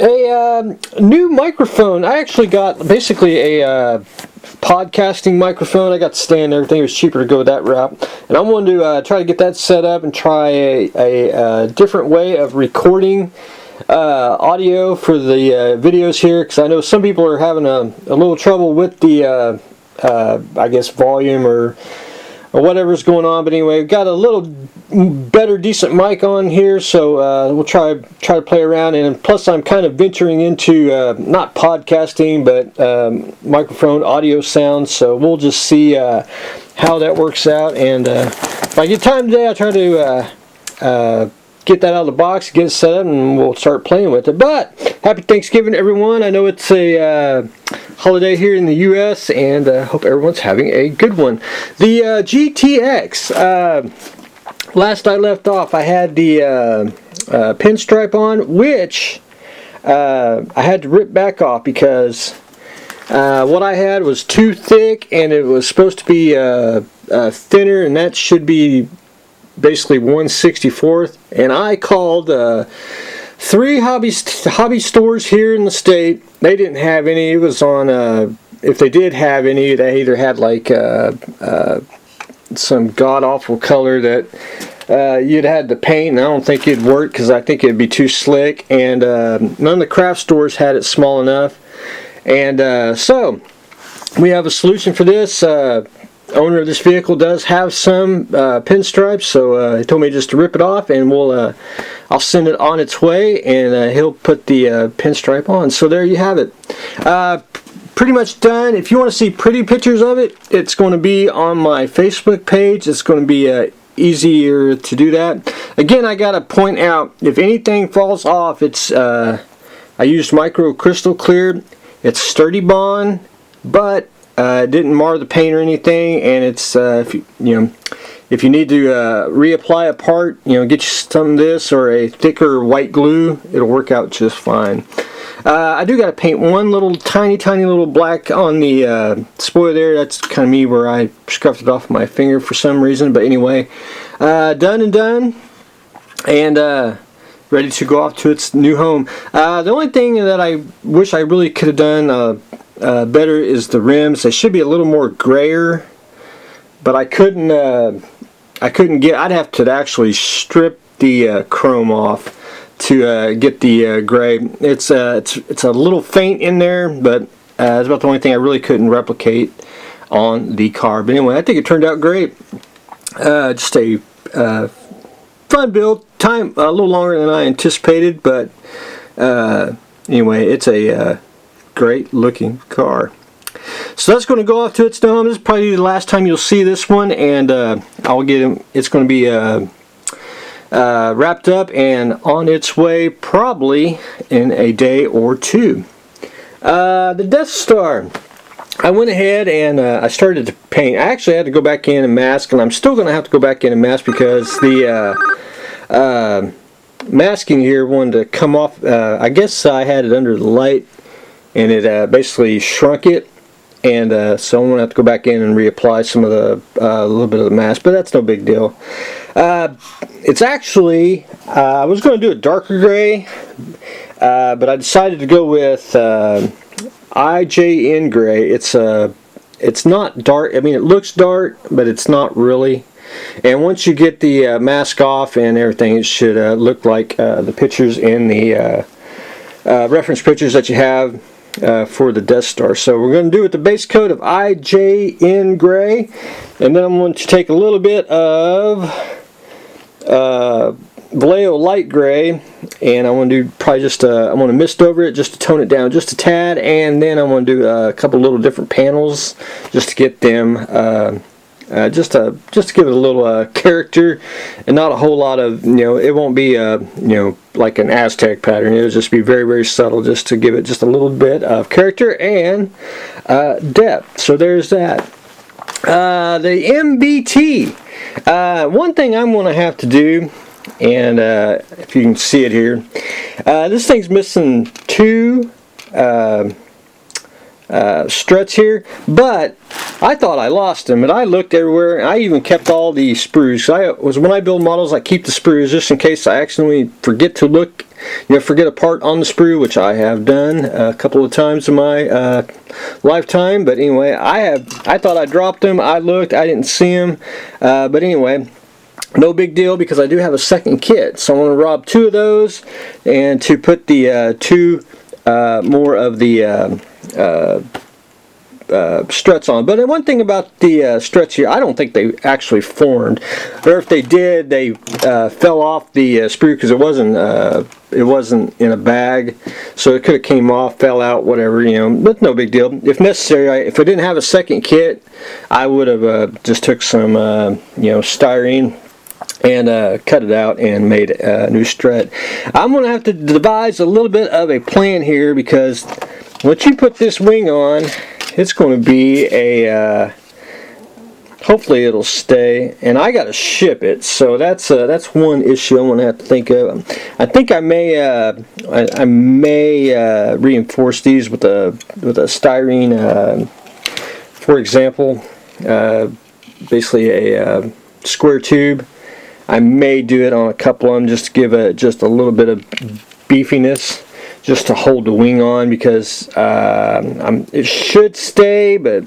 A new microphone. I actually got basically a podcasting microphone. I got the stand and everything. It was cheaper to go that route. And I'm going to try to get that set up and try a different way of recording audio for the videos here, because I know some people are having a little trouble with the I guess volume or whatever's going on. But anyway, we've got a little better decent mic on here, so we'll try to play around. And plus I'm kind of venturing into not podcasting but microphone audio sounds, so we'll just see how that works out. And if I get time today, I'll try to get that out of the box, get it set up, and we'll start playing with it. But happy Thanksgiving, everyone. I know it's a holiday here in the U.S., and hope everyone's having a good one. The GTX, last I left off, I had the pinstripe on, which I had to rip back off because what I had was too thick, and it was supposed to be thinner, and that should be basically 1/64th. And I called 3 hobby stores here in the state. They didn't have any. It was on, if they did have any, they either had like some god-awful color that you'd had to paint, and I don't think it'd work because I think it'd be too slick. And none of the craft stores had it small enough. And so we have a solution for this. Owner of this vehicle does have some pinstripes, so he told me just to rip it off, and I'll send it on its way, and he'll put the pinstripe on. So there you have it. Pretty much done. If you want to see pretty pictures of it, it's going to be on my Facebook page. It's going to be easier to do that. Again, I got to point out, if anything falls off, it's I used micro crystal clear. It's sturdy bond, but it didn't mar the paint or anything, and it's if you need to reapply a part, get you some of this or a thicker white glue, it'll work out just fine. I do got to paint one little tiny little black on the spoiler there. That's kind of me where I scuffed it off my finger for some reason, but anyway, done and done, and ready to go off to its new home. The only thing that I wish I really could have done better is the rims. They should be a little more grayer, but I couldn't get. I'd have to actually strip the chrome off to get the gray. It's a little faint in there, but it's about the only thing I really couldn't replicate on the car. But anyway, I think it turned out great. Just a fun build. Time a little longer than I anticipated, but anyway, it's a great looking car. So that's going to go off to its home. This is probably the last time you'll see this one, and I'll get him. It's going to be wrapped up and on its way probably in a day or two. The Death Star. I went ahead and I started to paint. I actually had to go back in and mask, and I'm still going to have to go back in and mask because the masking here wanted to come off. I guess I had it under the light, and it basically shrunk it, and so I'm going to have to go back in and reapply some of the a little bit of the mask, but that's no big deal. It's actually, I was going to do a darker gray, but I decided to go with IJN gray. It's not dark. I mean, it looks dark, but it's not really. And once you get the mask off and everything, it should look like the pictures in the reference pictures that you have for the Death Star. So we're going to do it the base coat of IJN gray, and then I'm going to take a little bit of Vallejo light gray, and I want to do probably just I want to mist over it just to tone it down just a tad, and then I want to do a couple little different panels just to get them just to give it a little character, and not a whole lot of, it won't be like an Aztec pattern. It'll just be very, very subtle, just to give it just a little bit of character and depth. So there's that. The MBT. One thing I'm going to have to do, and if you can see it here, this thing's missing two struts here, but I thought I lost them, and I looked everywhere. I even kept all the sprues. When I build models, I keep the sprues just in case I accidentally forget to look, forget a part on the sprue, which I have done a couple of times in my lifetime. But anyway, I thought I dropped them. I looked, I didn't see them, but anyway, no big deal, because I do have a second kit, so I'm going to rob 2 of those and to put the 2 more of the struts on. But one thing about the struts here, I don't think they actually formed, or if they did, they fell off the sprue, because it wasn't in a bag, so it could have came off, fell out, whatever, but no big deal. If necessary, if I didn't have a second kit, I would have just took some styrene and cut it out and made a new strut. I'm going to have to devise a little bit of a plan here, because once you put this wing on, it's going to be a hopefully it'll stay, and I got to ship it, so that's one issue I'm going to have to think of. I think I may reinforce these with a styrene, for example, basically a square tube. I may do it on a couple of them just to give just a little bit of beefiness, just to hold the wing on, because it should stay, but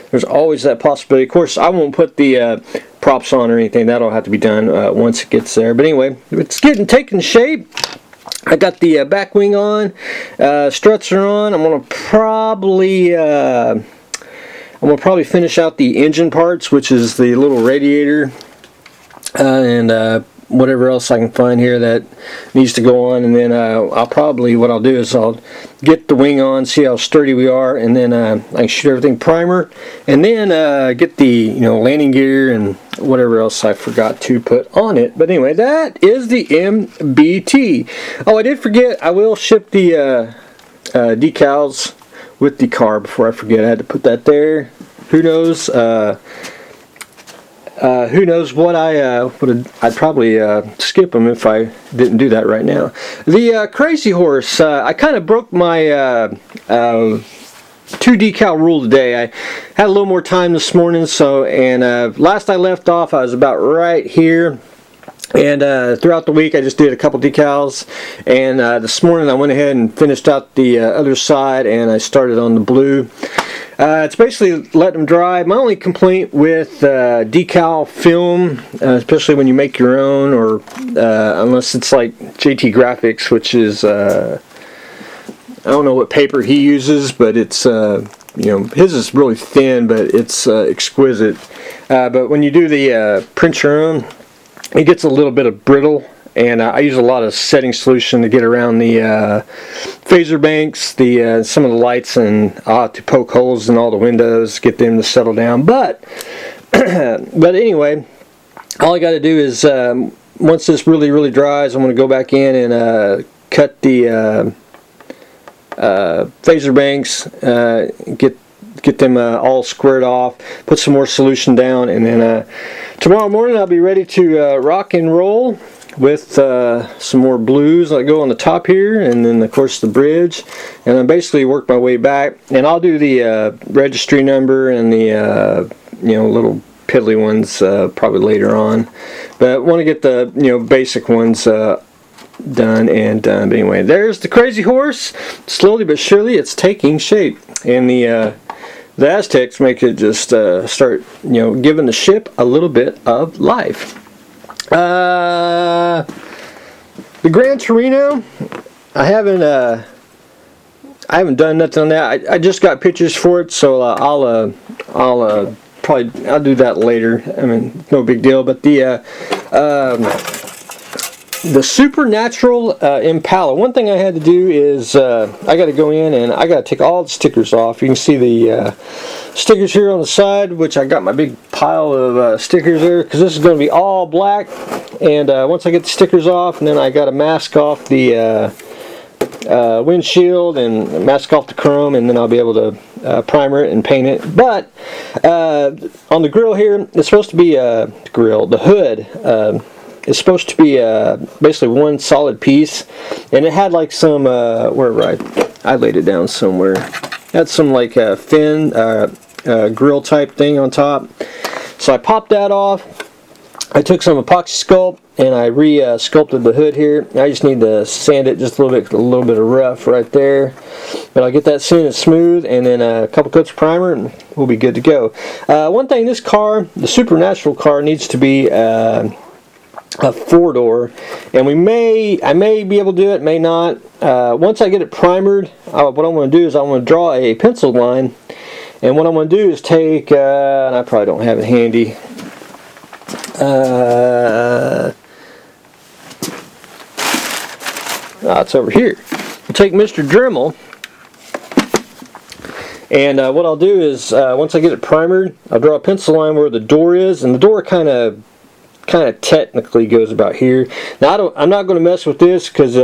there's always that possibility. Of course, I won't put the props on or anything. That'll have to be done once it gets there. But anyway, it's taking shape. I got the back wing on, struts are on. I'm gonna probably finish out the engine parts, which is the little radiator and whatever else I can find here that needs to go on, and then what I'll do is I'll get the wing on, see how sturdy we are, and then I can shoot everything primer, and then get the landing gear and whatever else I forgot to put on it. But anyway, that is the MBT. Oh, I did forget, I will ship the decals with the car before I forget. I had to put that there. Who knows? Who knows what I'd probably skip them if I didn't do that right now. The Crazy Horse, I kind of broke my 2 decal rule today. I had a little more time this morning, and last I left off, I was about right here. And throughout the week, I just did a couple decals, and this morning I went ahead and finished out the other side, and I started on the blue. It's basically letting them dry. My only complaint with decal film, especially when you make your own, or unless it's like JT Graphics, which is I don't know what paper he uses, but it's his is really thin, but it's exquisite. But when you do the print your own, it gets a little bit of brittle, and I use a lot of setting solution to get around the phaser banks, some of the lights, and I'll have to poke holes in all the windows, get them to settle down. But anyway, all I got to do is once this really dries, I'm going to go back in and cut the phaser banks, get them all squared off, put some more solution down, and then tomorrow morning I'll be ready to rock and roll with some more blues that go on the top here, and then of course the bridge, and I basically work my way back, and I'll do the registry number and the little piddly ones probably later on, but I want to get the basic ones done and done. But anyway, there's the Crazy Horse. Slowly but surely it's taking shape, and the Aztecs make it just start giving the ship a little bit of life. The Gran Torino, I haven't done nothing on that. I just got pictures for it, so I'll do that later. I mean, no big deal. But the Supernatural Impala. One thing I had to do is I got to go in and I got to take all the stickers off. You can see the stickers here on the side, which I got my big pile of stickers there, because this is going to be all black. And once I get the stickers off, and then I got to mask off the windshield and mask off the chrome, and then I'll be able to primer it and paint it. But on the grill here, it's supposed to be the hood. It's supposed to be basically one solid piece, and it had like some wherever I laid it down somewhere. had some like fin grill type thing on top. So I popped that off. I took some epoxy sculpt and I sculpted the hood here. I just need to sand it just a little bit of rough right there. But I'll get that sanded smooth, and then a couple coats of primer, and we'll be good to go. One thing, this car, the Supernatural car, needs to be a 4-door, and I may be able to do it, may not. Once I get it primered, what I'm going to do is I'm going to draw a pencil line, and what I'm going to do is take, and I probably don't have it handy. It's over here. I'll take Mr. Dremel, and what I'll do is once I get it primered, I'll draw a pencil line where the door is, and the door kind of technically goes about here. Now I'm not going to mess with this because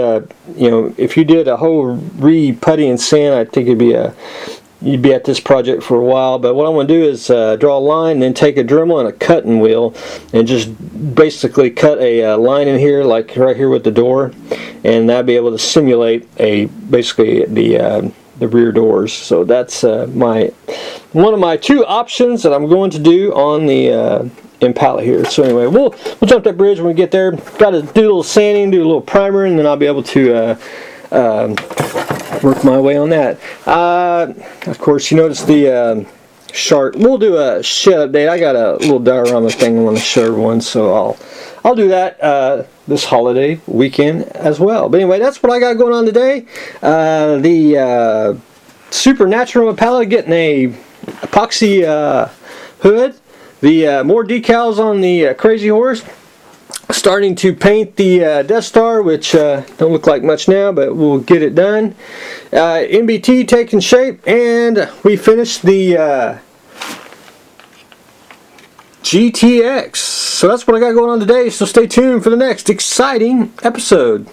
if you did a whole re-putty and sand, I think you'd be at this project for a while. But what I'm going to do is draw a line, and then take a Dremel and a cutting wheel and just basically cut a line in here, like right here with the door, and that'll be able to simulate basically the rear doors. So that's one of my 2 options that I'm going to do on the Impala here. So anyway, we'll jump that bridge when we get there. Got to do a little sanding, do a little primer, and then I'll be able to work my way on that. Of course, you notice the chart. We'll do a shed update. I got a little diorama thing I want to show everyone, so I'll do that this holiday weekend as well. But anyway, that's what I got going on today. The Supernatural Impala getting a epoxy hood. The more decals on the Crazy Horse. Starting to paint the Death Star, which don't look like much now, but we'll get it done. NBT taking shape, and we finished the GTX. So that's what I got going on today, so stay tuned for the next exciting episode.